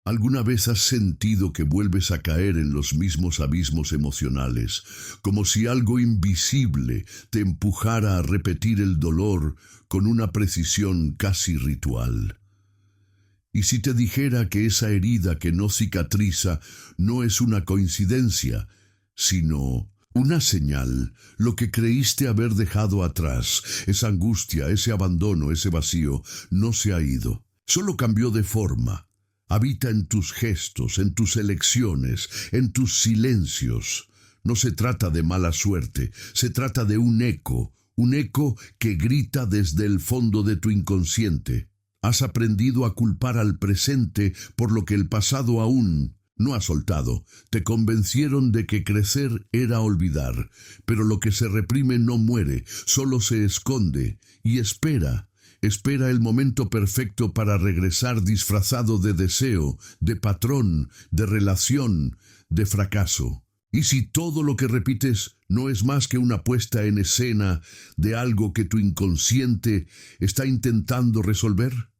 ¿Alguna vez has sentido que vuelves a caer en los mismos abismos emocionales, como si algo invisible te empujara a repetir el dolor con una precisión casi ritual? Y si te dijera que esa herida que no cicatriza no es una coincidencia, sino una señal, lo que creíste haber dejado atrás, esa angustia, ese abandono, ese vacío, no se ha ido, solo cambió de forma. Habita en tus gestos, en tus elecciones, en tus silencios. No se trata de mala suerte, se trata de un eco que grita desde el fondo de tu inconsciente. Has aprendido a culpar al presente por lo que el pasado aún no ha soltado. Te convencieron de que crecer era olvidar, pero lo que se reprime no muere, solo se esconde y espera el momento perfecto para regresar disfrazado de deseo, de patrón, de relación, de fracaso. ¿Y si todo lo que repites no es más que una puesta en escena de algo que tu inconsciente está intentando resolver?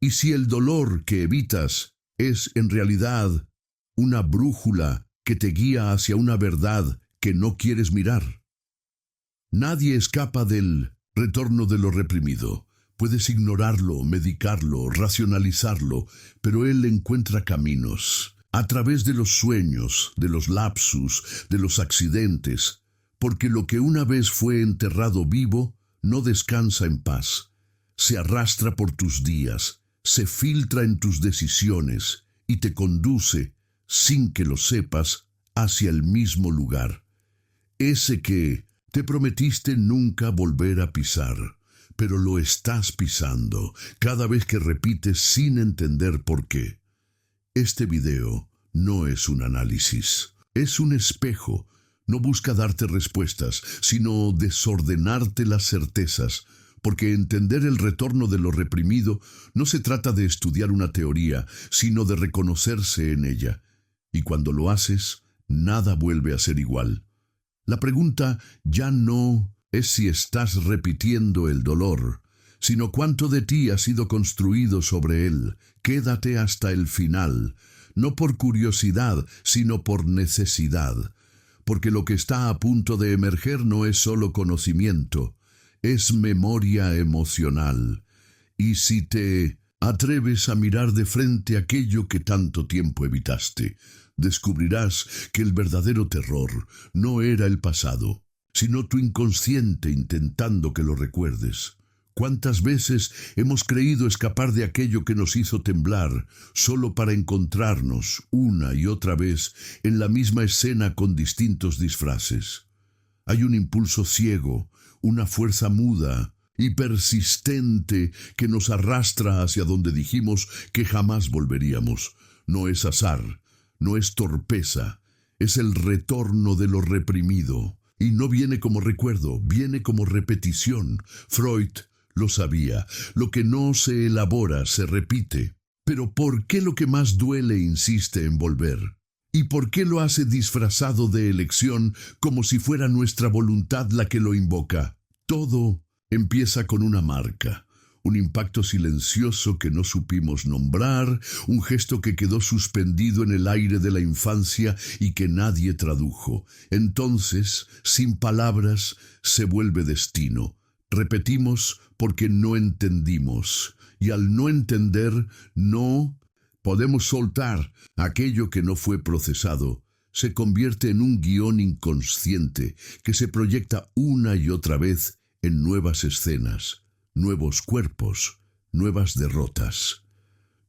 ¿Y si el dolor que evitas es en realidad una brújula que te guía hacia una verdad que no quieres mirar? Nadie escapa del retorno de lo reprimido. Puedes ignorarlo, medicarlo, racionalizarlo, pero él encuentra caminos, a través de los sueños, de los lapsus, de los accidentes, porque lo que una vez fue enterrado vivo no descansa en paz. Se arrastra por tus días, se filtra en tus decisiones y te conduce, sin que lo sepas, hacia el mismo lugar. Ese que te prometiste nunca volver a pisar, pero lo estás pisando cada vez que repites sin entender por qué. Este video no es un análisis, es un espejo. No busca darte respuestas, sino desordenarte las certezas, porque entender el retorno de lo reprimido no se trata de estudiar una teoría, sino de reconocerse en ella. Y cuando lo haces, nada vuelve a ser igual. La pregunta ya no es si estás repitiendo el dolor, sino cuánto de ti ha sido construido sobre él. Quédate hasta el final, no por curiosidad, sino por necesidad, porque lo que está a punto de emerger no es solo conocimiento, es memoria emocional. Y si te atreves a mirar de frente aquello que tanto tiempo evitaste, descubrirás que el verdadero terror no era el pasado, sino tu inconsciente intentando que lo recuerdes. ¿Cuántas veces hemos creído escapar de aquello que nos hizo temblar, solo para encontrarnos una y otra vez en la misma escena con distintos disfraces? Hay un impulso ciego, una fuerza muda y persistente que nos arrastra hacia donde dijimos que jamás volveríamos. No es azar, no es torpeza, es el retorno de lo reprimido. Y no viene como recuerdo, viene como repetición. Freud lo sabía, lo que no se elabora se repite. Pero ¿por qué lo que más duele insiste en volver? ¿Y por qué lo hace disfrazado de elección como si fuera nuestra voluntad la que lo invoca? Todo empieza con una marca, un impacto silencioso que no supimos nombrar, un gesto que quedó suspendido en el aire de la infancia y que nadie tradujo. Entonces, sin palabras, se vuelve destino. Repetimos porque no entendimos, y al no entender, no podemos soltar aquello que no fue procesado. Se convierte en un guión inconsciente que se proyecta una y otra vez en nuevas escenas, nuevos cuerpos, nuevas derrotas.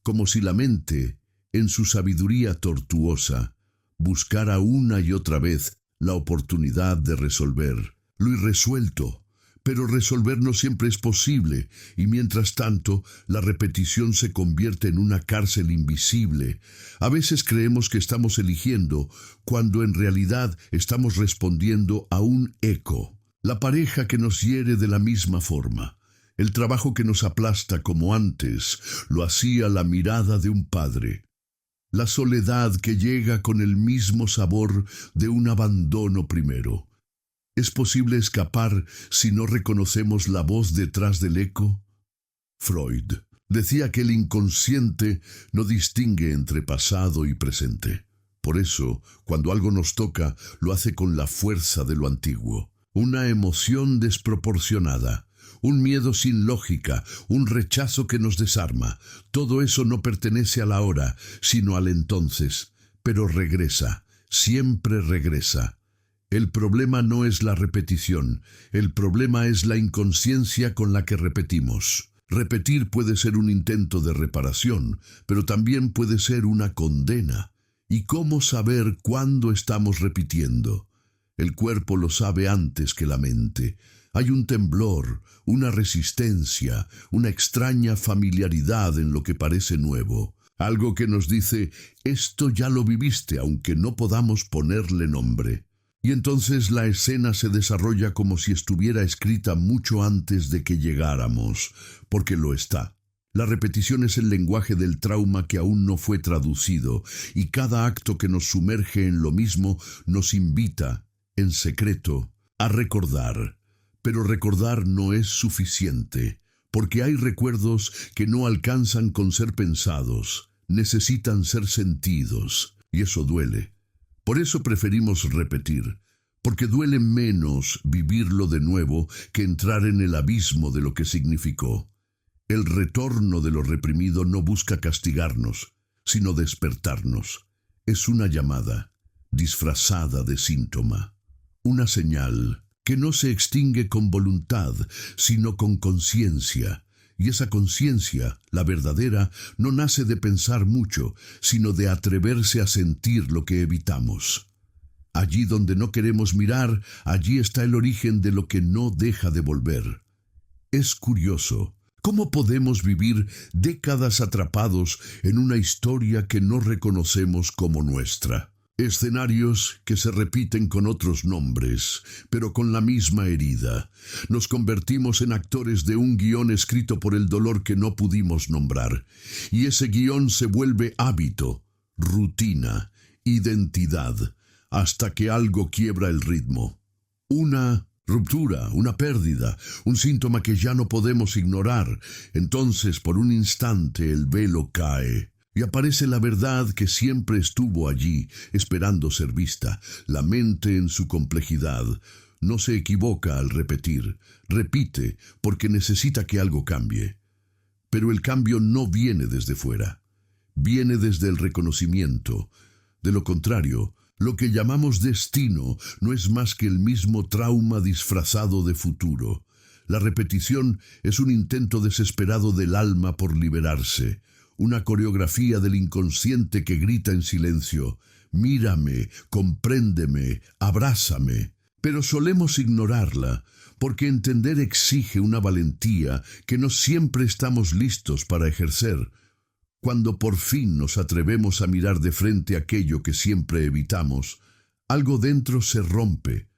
Como si la mente, en su sabiduría tortuosa, buscara una y otra vez la oportunidad de resolver lo irresuelto. Pero resolver no siempre es posible, y mientras tanto, la repetición se convierte en una cárcel invisible. A veces creemos que estamos eligiendo, cuando en realidad estamos respondiendo a un eco. La pareja que nos hiere de la misma forma. El trabajo que nos aplasta como antes lo hacía la mirada de un padre. La soledad que llega con el mismo sabor de un abandono primero. ¿Es posible escapar si no reconocemos la voz detrás del eco? Freud Decía que el inconsciente no distingue entre pasado y presente. Por eso, cuando algo nos toca, lo hace con la fuerza de lo antiguo. Una emoción desproporcionada, un miedo sin lógica, un rechazo que nos desarma. Todo eso no pertenece al ahora, sino al entonces. Pero regresa, siempre regresa. El problema no es la repetición, el problema es la inconsciencia con la que repetimos. Repetir puede ser un intento de reparación, pero también puede ser una condena. ¿Y cómo saber cuándo estamos repitiendo? El cuerpo lo sabe antes que la mente. Hay un temblor, una resistencia, una extraña familiaridad en lo que parece nuevo. Algo que nos dice, esto ya lo viviste, aunque no podamos ponerle nombre. Y entonces la escena se desarrolla como si estuviera escrita mucho antes de que llegáramos, porque lo está. La repetición es el lenguaje del trauma que aún no fue traducido, y cada acto que nos sumerge en lo mismo nos invita, en secreto, a recordar. Pero recordar no es suficiente, porque hay recuerdos que no alcanzan con ser pensados, necesitan ser sentidos, y eso duele. Por eso preferimos repetir, porque duele menos vivirlo de nuevo que entrar en el abismo de lo que significó. El retorno de lo reprimido no busca castigarnos, sino despertarnos. Es una llamada, disfrazada de síntoma, una señal que no se extingue con voluntad, sino con conciencia. Y esa conciencia, la verdadera, no nace de pensar mucho, sino de atreverse a sentir lo que evitamos. Allí donde no queremos mirar, allí está el origen de lo que no deja de volver. Es curioso, ¿cómo podemos vivir décadas atrapados en una historia que no reconocemos como nuestra? Escenarios que se repiten con otros nombres, pero con la misma herida. Nos convertimos en actores de un guión escrito por el dolor que no pudimos nombrar. Y ese guión se vuelve hábito, rutina, identidad, hasta que algo quiebra el ritmo. Una ruptura, una pérdida, un síntoma que ya no podemos ignorar. Entonces, por un instante, el velo cae. Y aparece la verdad que siempre estuvo allí, esperando ser vista. La mente en su complejidad no se equivoca al repetir. Repite porque necesita que algo cambie. Pero el cambio no viene desde fuera. Viene desde el reconocimiento. De lo contrario, lo que llamamos destino no es más que el mismo trauma disfrazado de futuro. La repetición es un intento desesperado del alma por liberarse. Una coreografía del inconsciente que grita en silencio, mírame, compréndeme, abrázame. Pero solemos ignorarla, porque entender exige una valentía que no siempre estamos listos para ejercer. Cuando por fin nos atrevemos a mirar de frente aquello que siempre evitamos, algo dentro se rompe,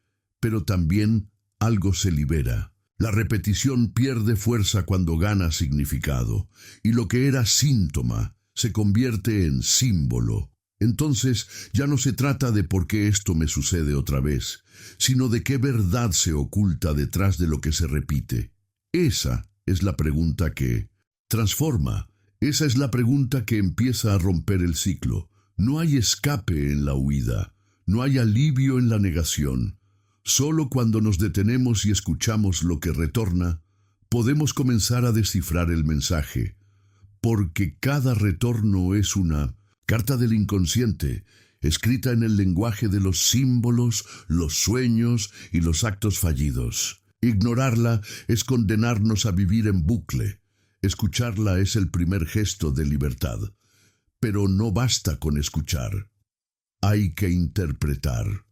pero también algo se libera. La repetición pierde fuerza cuando gana significado, y lo que era síntoma se convierte en símbolo. Entonces ya no se trata de por qué esto me sucede otra vez, sino de qué verdad se oculta detrás de lo que se repite. Esa es la pregunta que transforma, esa es la pregunta que empieza a romper el ciclo. No hay escape en la huida, no hay alivio en la negación. Solo cuando nos detenemos y escuchamos lo que retorna, podemos comenzar a descifrar el mensaje, porque cada retorno es una carta del inconsciente, escrita en el lenguaje de los símbolos, los sueños y los actos fallidos. Ignorarla es condenarnos a vivir en bucle. Escucharla es el primer gesto de libertad. Pero no basta con escuchar. Hay que interpretar.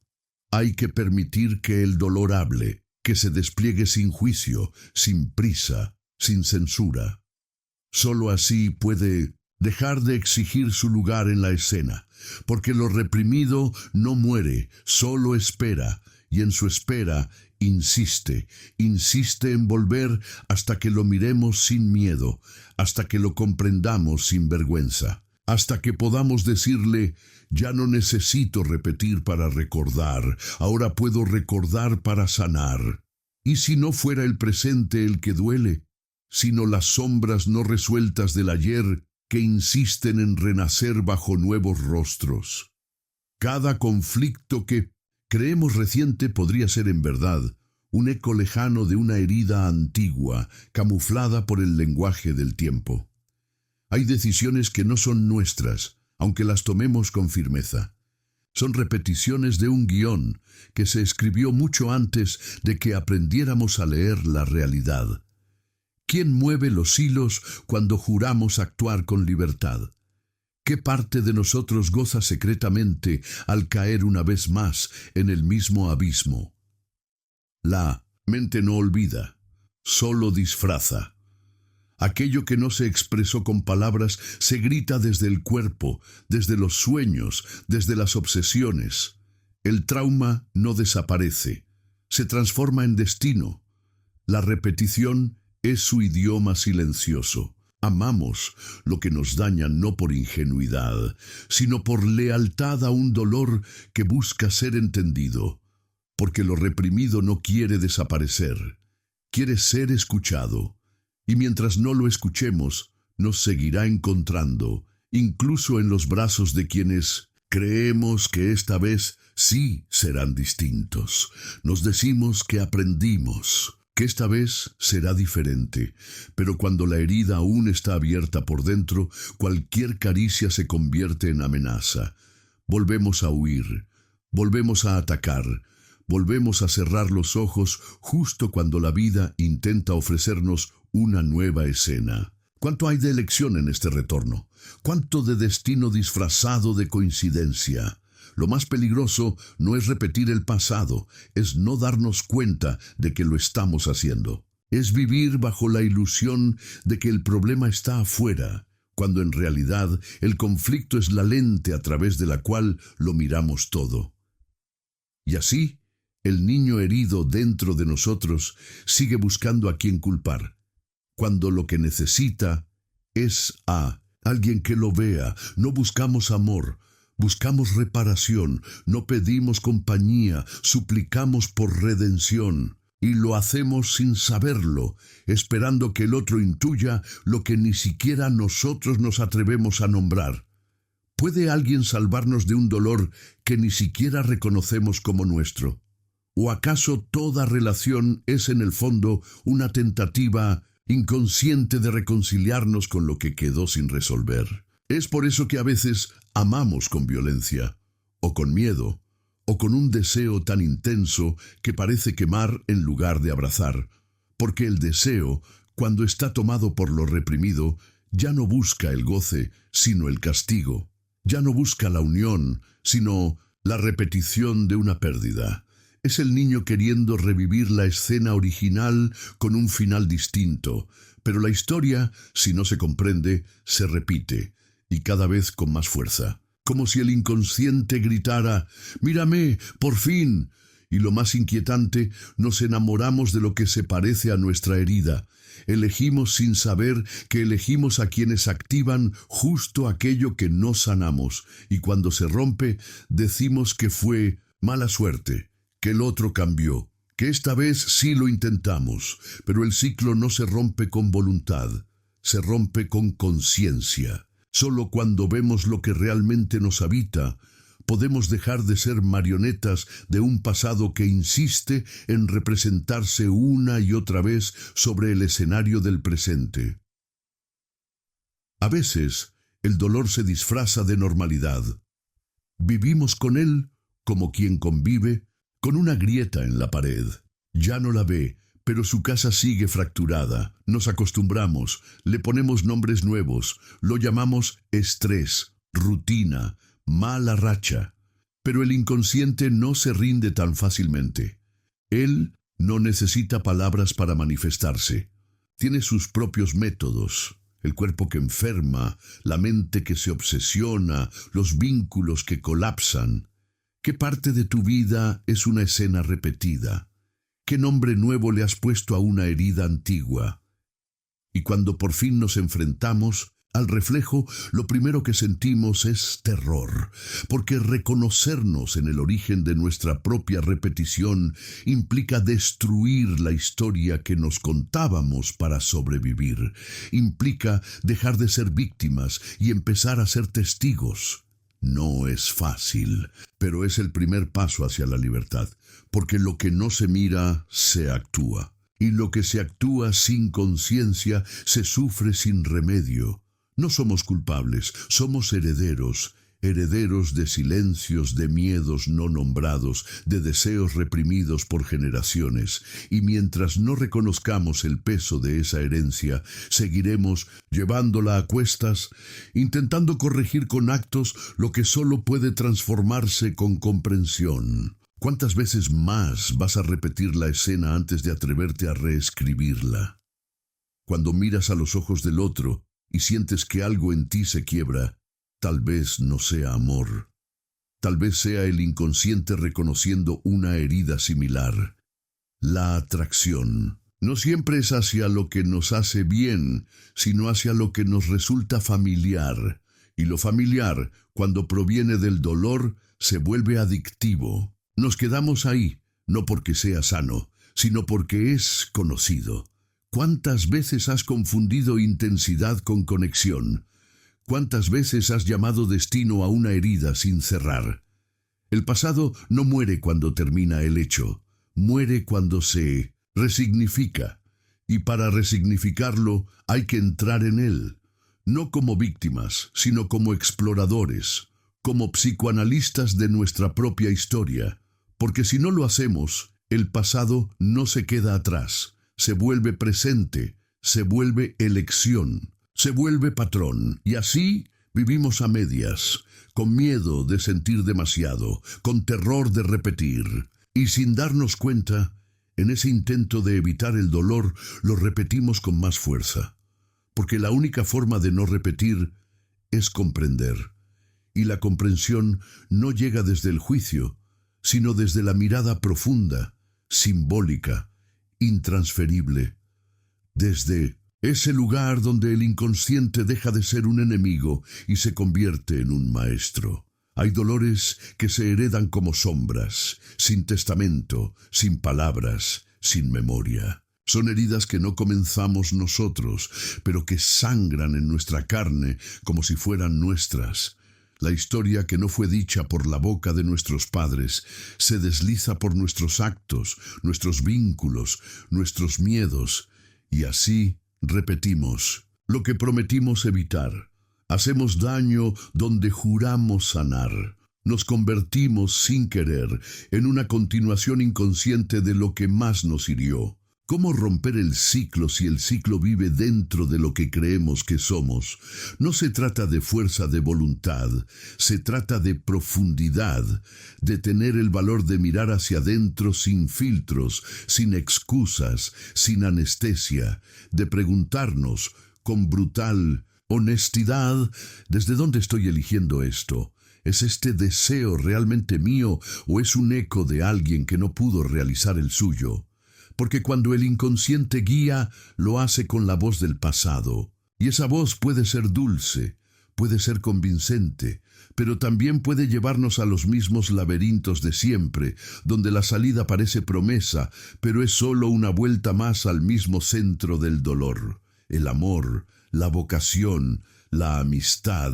Hay que permitir que el dolor hable, que se despliegue sin juicio, sin prisa, sin censura. Solo así puede dejar de exigir su lugar en la escena, porque lo reprimido no muere, solo espera, y en su espera insiste en volver hasta que lo miremos sin miedo, hasta que lo comprendamos sin vergüenza, hasta que podamos decirle: ya no necesito repetir para recordar, ahora puedo recordar para sanar. ¿Y si no fuera el presente el que duele? sino las sombras no resueltas del ayer que insisten en renacer bajo nuevos rostros. Cada conflicto que creemos reciente podría ser en verdad un eco lejano de una herida antigua, camuflada por el lenguaje del tiempo. Hay decisiones que no son nuestras, aunque las tomemos con firmeza. Son repeticiones de un guión que se escribió mucho antes de que aprendiéramos a leer la realidad. ¿Quién mueve los hilos cuando juramos actuar con libertad? ¿Qué parte de nosotros goza secretamente al caer una vez más en el mismo abismo? La mente no olvida, solo disfraza. Aquello que no se expresó con palabras se grita desde el cuerpo, desde los sueños, desde las obsesiones. El trauma no desaparece, se transforma en destino. La repetición es su idioma silencioso. Amamos lo que nos daña no por ingenuidad, sino por lealtad a un dolor que busca ser entendido, porque lo reprimido no quiere desaparecer, quiere ser escuchado. Y mientras no lo escuchemos, nos seguirá encontrando, incluso en los brazos de quienes creemos que esta vez sí serán distintos. Nos decimos que aprendimos, que esta vez será diferente, pero cuando la herida aún está abierta por dentro, cualquier caricia se convierte en amenaza. Volvemos a huir, volvemos a atacar, volvemos a cerrar los ojos justo cuando la vida intenta ofrecernos una nueva escena. ¿Cuánto hay de elección en este retorno? ¿Cuánto de destino disfrazado de coincidencia? Lo más peligroso no es repetir el pasado, es no darnos cuenta de que lo estamos haciendo. Es vivir bajo la ilusión de que el problema está afuera, cuando en realidad el conflicto es la lente a través de la cual lo miramos todo. Y así, el niño herido dentro de nosotros sigue buscando a quien culpar, cuando lo que necesita es a alguien que lo vea. No buscamos amor, buscamos reparación, no pedimos compañía, suplicamos por redención. Y lo hacemos sin saberlo, esperando que el otro intuya lo que ni siquiera nosotros nos atrevemos a nombrar. ¿Puede alguien salvarnos de un dolor que ni siquiera reconocemos como nuestro? ¿O acaso toda relación es en el fondo una tentativa inconsciente de reconciliarnos con lo que quedó sin resolver? Es por eso que a veces amamos con violencia, o con miedo, o con un deseo tan intenso que parece quemar en lugar de abrazar, porque el deseo, cuando está tomado por lo reprimido, ya no busca el goce, sino el castigo, ya no busca la unión, sino la repetición de una pérdida. Es el niño queriendo revivir la escena original con un final distinto, pero la historia, si no se comprende, se repite, y cada vez con más fuerza, como si el inconsciente gritara: «¡Mírame, por fin!». Y lo más inquietante, nos enamoramos de lo que se parece a nuestra herida. Elegimos sin saber que elegimos a quienes activan justo aquello que no sanamos, y cuando se rompe, decimos que fue mala suerte, que el otro cambió, que esta vez sí lo intentamos, pero el ciclo no se rompe con voluntad, se rompe con conciencia. Solo cuando vemos lo que realmente nos habita, podemos dejar de ser marionetas de un pasado que insiste en representarse una y otra vez sobre el escenario del presente. A veces, el dolor se disfraza de normalidad. Vivimos con él como quien convive con una grieta en la pared. Ya no la ve, pero su casa sigue fracturada. Nos acostumbramos, le ponemos nombres nuevos, lo llamamos estrés, rutina, mala racha. Pero el inconsciente no se rinde tan fácilmente. Él no necesita palabras para manifestarse. Tiene sus propios métodos. El cuerpo que enferma, la mente que se obsesiona, los vínculos que colapsan. ¿Qué parte de tu vida es una escena repetida? ¿Qué nombre nuevo le has puesto a una herida antigua? Y cuando por fin nos enfrentamos, Al reflejo, lo primero que sentimos es terror, porque reconocernos en el origen de nuestra propia repetición implica destruir la historia que nos contábamos para sobrevivir. Implica dejar de ser víctimas y empezar a ser testigos. No es fácil, pero es el primer paso hacia la libertad, porque lo que no se mira, se actúa. Y lo que se actúa sin conciencia, se sufre sin remedio. No somos culpables, somos herederos, herederos de silencios, de miedos no nombrados, de deseos reprimidos por generaciones. Y mientras no reconozcamos el peso de esa herencia, seguiremos llevándola a cuestas, intentando corregir con actos lo que solo puede transformarse con comprensión. ¿Cuántas veces más vas a repetir la escena antes de atreverte a reescribirla? Cuando miras a los ojos del otro y sientes que algo en ti se quiebra, tal vez no sea amor. Tal vez sea el inconsciente reconociendo una herida similar. La atracción no siempre es hacia lo que nos hace bien, sino hacia lo que nos resulta familiar. Y lo familiar, cuando proviene del dolor, se vuelve adictivo. Nos quedamos ahí, no porque sea sano, sino porque es conocido. ¿Cuántas veces has confundido intensidad con conexión? ¿Cuántas veces has llamado destino a una herida sin cerrar? El pasado no muere cuando termina el hecho, muere cuando se resignifica. Y para resignificarlo hay que entrar en él, no como víctimas, sino como exploradores, como psicoanalistas de nuestra propia historia. Porque si no lo hacemos, el pasado no se queda atrás. Se vuelve presente, se vuelve elección, se vuelve patrón. Y así vivimos a medias, con miedo de sentir demasiado, con terror de repetir. Y sin darnos cuenta, en ese intento de evitar el dolor, lo repetimos con más fuerza. Porque la única forma de no repetir es comprender. Y la comprensión no llega desde el juicio, sino desde la mirada profunda, simbólica, intransferible, desde ese lugar donde el inconsciente deja de ser un enemigo y se convierte en un maestro. Hay dolores que se heredan como sombras, sin testamento, sin palabras, sin memoria. Son heridas que no comenzamos nosotros, pero que sangran en nuestra carne como si fueran nuestras. La historia que no fue dicha por la boca de nuestros padres se desliza por nuestros actos, nuestros vínculos, nuestros miedos, y así repetimos lo que prometimos evitar. Hacemos daño donde juramos sanar. Nos convertimos sin querer en una continuación inconsciente de lo que más nos hirió. ¿Cómo romper el ciclo si el ciclo vive dentro de lo que creemos que somos? No se trata de fuerza de voluntad, se trata de profundidad, de tener el valor de mirar hacia adentro sin filtros, sin excusas, sin anestesia, de preguntarnos con brutal honestidad, ¿desde dónde estoy eligiendo esto? ¿Es este deseo realmente mío o es un eco de alguien que no pudo realizar el suyo? Porque cuando el inconsciente guía, lo hace con la voz del pasado. Y esa voz puede ser dulce, puede ser convincente, pero también puede llevarnos a los mismos laberintos de siempre, donde la salida parece promesa, pero es solo una vuelta más al mismo centro del dolor. El amor, la vocación, la amistad,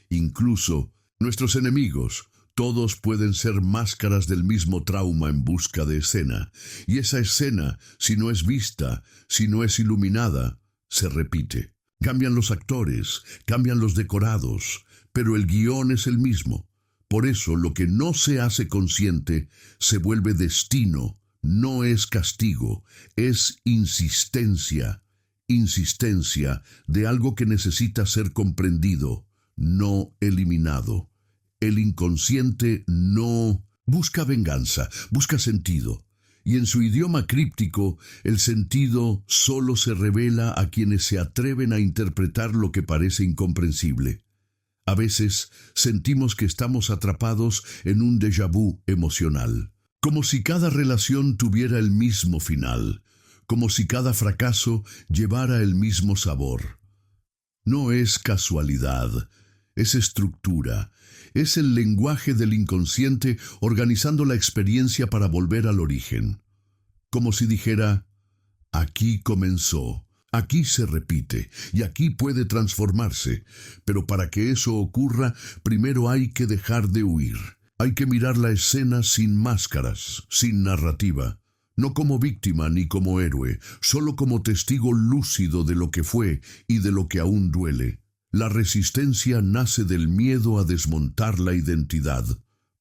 incluso nuestros enemigos. Todos pueden ser máscaras del mismo trauma en busca de escena, y esa escena, si no es vista, si no es iluminada, se repite. Cambian los actores, cambian los decorados, pero el guión es el mismo. Por eso lo que no se hace consciente se vuelve destino, no es castigo, es insistencia, insistencia de algo que necesita ser comprendido, no eliminado. El inconsciente no busca venganza, busca sentido. Y en su idioma críptico, el sentido solo se revela a quienes se atreven a interpretar lo que parece incomprensible. A veces sentimos que estamos atrapados en un déjà vu emocional, como si cada relación tuviera el mismo final, como si cada fracaso llevara el mismo sabor. No es casualidad, es estructura, es el lenguaje del inconsciente organizando la experiencia para volver al origen. Como si dijera, aquí comenzó, aquí se repite y aquí puede transformarse, pero para que eso ocurra, primero hay que dejar de huir. Hay que mirar la escena sin máscaras, sin narrativa, no como víctima ni como héroe, solo como testigo lúcido de lo que fue y de lo que aún duele. La resistencia nace del miedo a desmontar la identidad,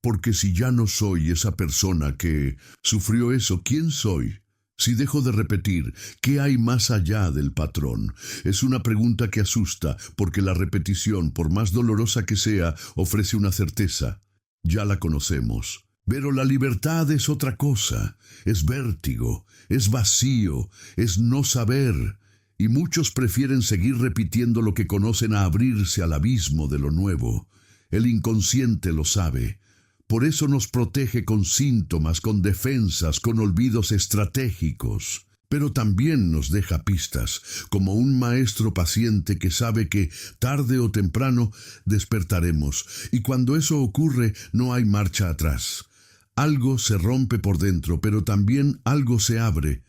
porque si ya no soy esa persona que sufrió eso, ¿quién soy? Si dejo de repetir, ¿qué hay más allá del patrón? Es una pregunta que asusta, porque la repetición, por más dolorosa que sea, ofrece una certeza. Ya la conocemos. Pero la libertad es otra cosa, es vértigo, es vacío, es no saber. Y muchos prefieren seguir repitiendo lo que conocen a abrirse al abismo de lo nuevo. El inconsciente lo sabe. Por eso nos protege con síntomas, con defensas, con olvidos estratégicos. Pero también nos deja pistas, como un maestro paciente que sabe que, tarde o temprano, despertaremos, y cuando eso ocurre no hay marcha atrás. Algo se rompe por dentro, pero también algo se abre.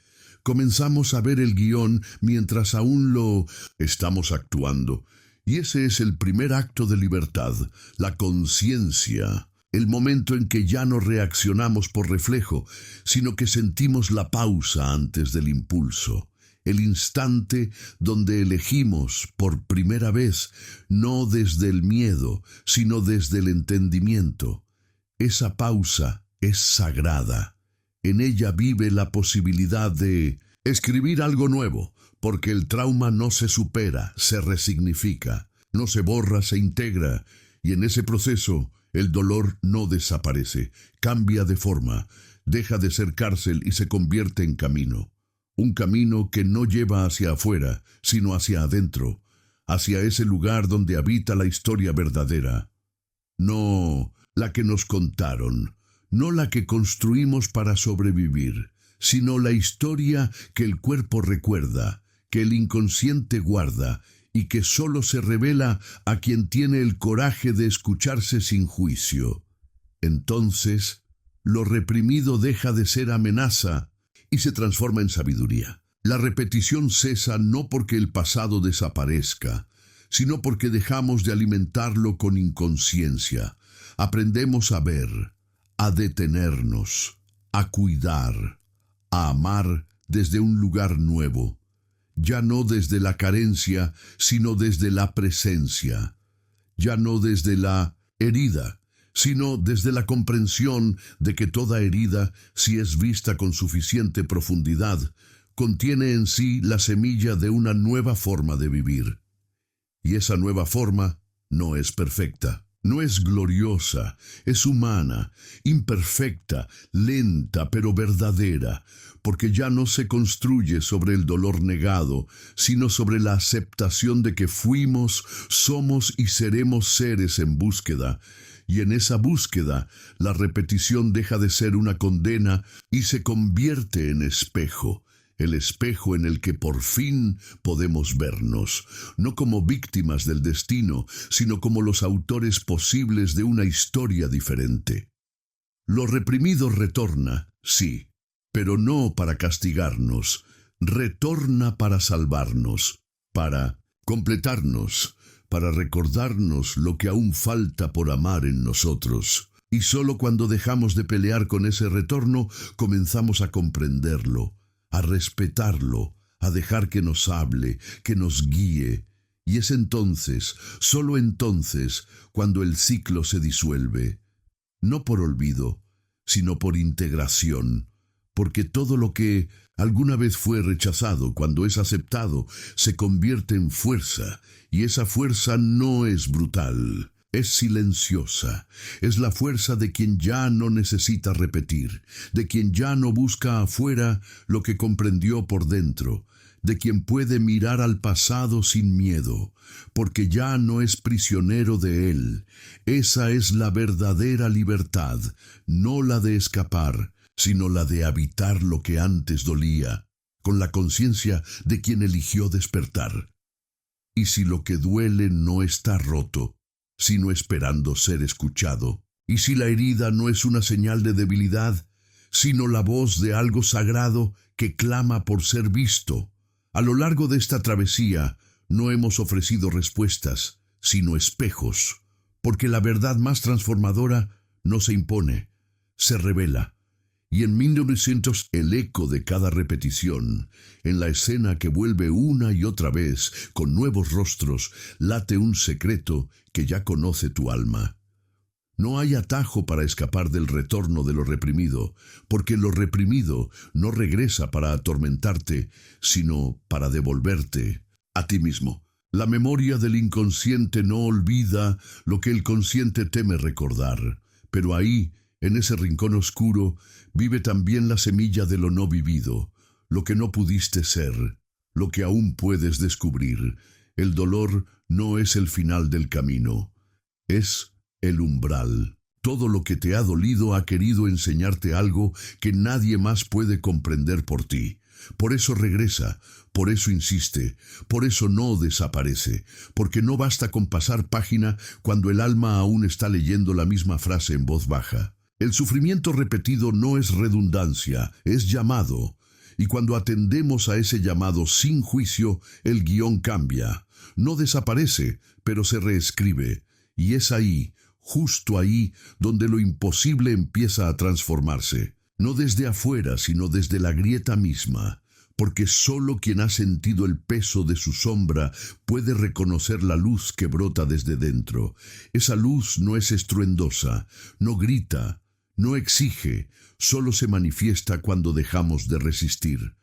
Comenzamos a ver el guión mientras aún lo estamos actuando. Y ese es el primer acto de libertad, la conciencia. El momento en que ya no reaccionamos por reflejo, sino que sentimos la pausa antes del impulso. El instante donde elegimos, por primera vez, no desde el miedo, sino desde el entendimiento. Esa pausa es sagrada. En ella vive la posibilidad de escribir algo nuevo, porque el trauma no se supera, se resignifica, no se borra, se integra, y en ese proceso el dolor no desaparece, cambia de forma, deja de ser cárcel y se convierte en camino. Un camino que no lleva hacia afuera, sino hacia adentro, hacia ese lugar donde habita la historia verdadera. No la que nos contaron, no la que construimos para sobrevivir, sino la historia que el cuerpo recuerda, que el inconsciente guarda, y que solo se revela a quien tiene el coraje de escucharse sin juicio. Entonces, lo reprimido deja de ser amenaza y se transforma en sabiduría. La repetición cesa no porque el pasado desaparezca, sino porque dejamos de alimentarlo con inconsciencia. Aprendemos a ver, a detenernos, a cuidar, a amar desde un lugar nuevo. Ya no desde la carencia, sino desde la presencia. Ya no desde la herida, sino desde la comprensión de que toda herida, si es vista con suficiente profundidad, contiene en sí la semilla de una nueva forma de vivir. Y esa nueva forma no es perfecta. No es gloriosa, es humana, imperfecta, lenta pero verdadera, porque ya no se construye sobre el dolor negado, sino sobre la aceptación de que fuimos, somos y seremos seres en búsqueda. Y en esa búsqueda, la repetición deja de ser una condena y se convierte en espejo. El espejo en el que por fin podemos vernos, no como víctimas del destino, sino como los autores posibles de una historia diferente. Lo reprimido retorna, sí, pero no para castigarnos, retorna para salvarnos, para completarnos, para recordarnos lo que aún falta por amar en nosotros. Y solo cuando dejamos de pelear con ese retorno, comenzamos a comprenderlo, a respetarlo, a dejar que nos hable, que nos guíe. Y es entonces, solo entonces, cuando el ciclo se disuelve. No por olvido, sino por integración, porque todo lo que alguna vez fue rechazado, cuando es aceptado, se convierte en fuerza, y esa fuerza no es brutal. Es silenciosa, es la fuerza de quien ya no necesita repetir, de quien ya no busca afuera lo que comprendió por dentro, de quien puede mirar al pasado sin miedo, porque ya no es prisionero de él. Esa es la verdadera libertad, no la de escapar, sino la de habitar lo que antes dolía, con la conciencia de quien eligió despertar. Y si lo que duele no está roto, sino esperando ser escuchado, y si la herida no es una señal de debilidad, sino la voz de algo sagrado que clama por ser visto. A lo largo de esta travesía no hemos ofrecido respuestas, sino espejos, porque la verdad más transformadora no se impone, se revela. Y en 1900 el eco de cada repetición, en la escena que vuelve una y otra vez con nuevos rostros, late un secreto que ya conoce tu alma. No hay atajo para escapar del retorno de lo reprimido, porque lo reprimido no regresa para atormentarte, sino para devolverte a ti mismo. La memoria del inconsciente no olvida lo que el consciente teme recordar, pero ahí, en ese rincón oscuro, vive también la semilla de lo no vivido, lo que no pudiste ser, lo que aún puedes descubrir. El dolor no es el final del camino, es el umbral. Todo lo que te ha dolido ha querido enseñarte algo que nadie más puede comprender por ti. Por eso regresa, por eso insiste, por eso no desaparece, porque no basta con pasar página cuando el alma aún está leyendo la misma frase en voz baja. El sufrimiento repetido no es redundancia, es llamado. Y cuando atendemos a ese llamado sin juicio, el guión cambia. No desaparece, pero se reescribe. Y es ahí, justo ahí, donde lo imposible empieza a transformarse. No desde afuera, sino desde la grieta misma. Porque solo quien ha sentido el peso de su sombra puede reconocer la luz que brota desde dentro. Esa luz no es estruendosa, no grita, no exige, solo se manifiesta cuando dejamos de resistir.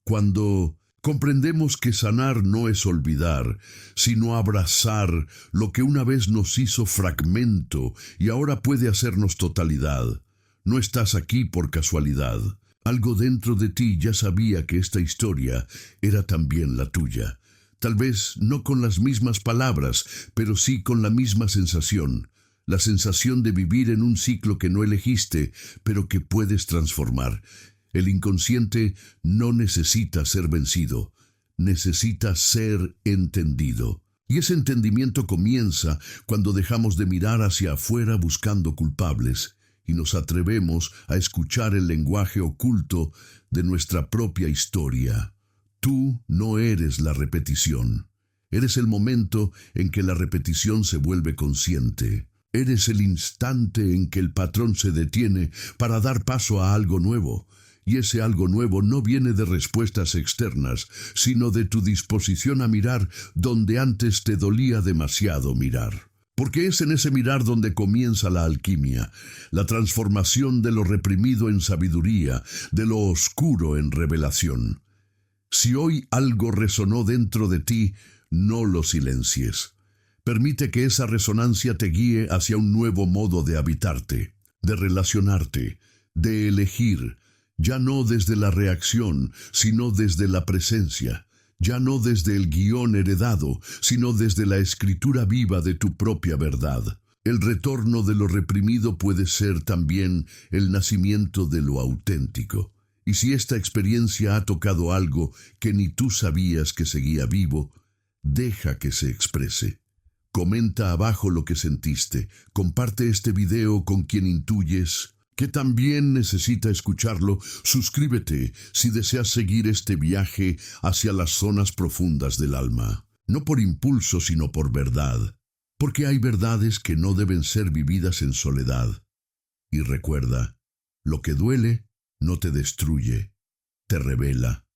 Cuando comprendemos que sanar no es olvidar, sino abrazar lo que una vez nos hizo fragmento y ahora puede hacernos totalidad. No estás aquí por casualidad. Algo dentro de ti ya sabía que esta historia era también la tuya. Tal vez no con las mismas palabras, pero sí con la misma sensación. La sensación de vivir en un ciclo que no elegiste, pero que puedes transformar. El inconsciente no necesita ser vencido, necesita ser entendido. Y ese entendimiento comienza cuando dejamos de mirar hacia afuera buscando culpables y nos atrevemos a escuchar el lenguaje oculto de nuestra propia historia. Tú no eres la repetición. Eres el momento en que la repetición se vuelve consciente. Eres el instante en que el patrón se detiene para dar paso a algo nuevo. Y ese algo nuevo no viene de respuestas externas, sino de tu disposición a mirar donde antes te dolía demasiado mirar. Porque es en ese mirar donde comienza la alquimia, la transformación de lo reprimido en sabiduría, de lo oscuro en revelación. Si hoy algo resonó dentro de ti, no lo silencies. Permite que esa resonancia te guíe hacia un nuevo modo de habitarte, de relacionarte, de elegir, ya no desde la reacción, sino desde la presencia, ya no desde el guión heredado, sino desde la escritura viva de tu propia verdad. El retorno de lo reprimido puede ser también el nacimiento de lo auténtico. Y si esta experiencia ha tocado algo que ni tú sabías que seguía vivo, deja que se exprese. Comenta abajo lo que sentiste. Comparte este video con quien intuyes que también necesita escucharlo. Suscríbete si deseas seguir este viaje hacia las zonas profundas del alma. No por impulso, sino por verdad. Porque hay verdades que no deben ser vividas en soledad. Y recuerda, lo que duele no te destruye, te revela.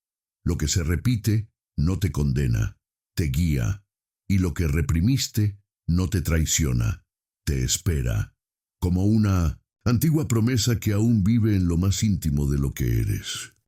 Lo que se repite no te condena, te guía. Y lo que reprimiste no te traiciona, te espera, como una antigua promesa que aún vive en lo más íntimo de lo que eres.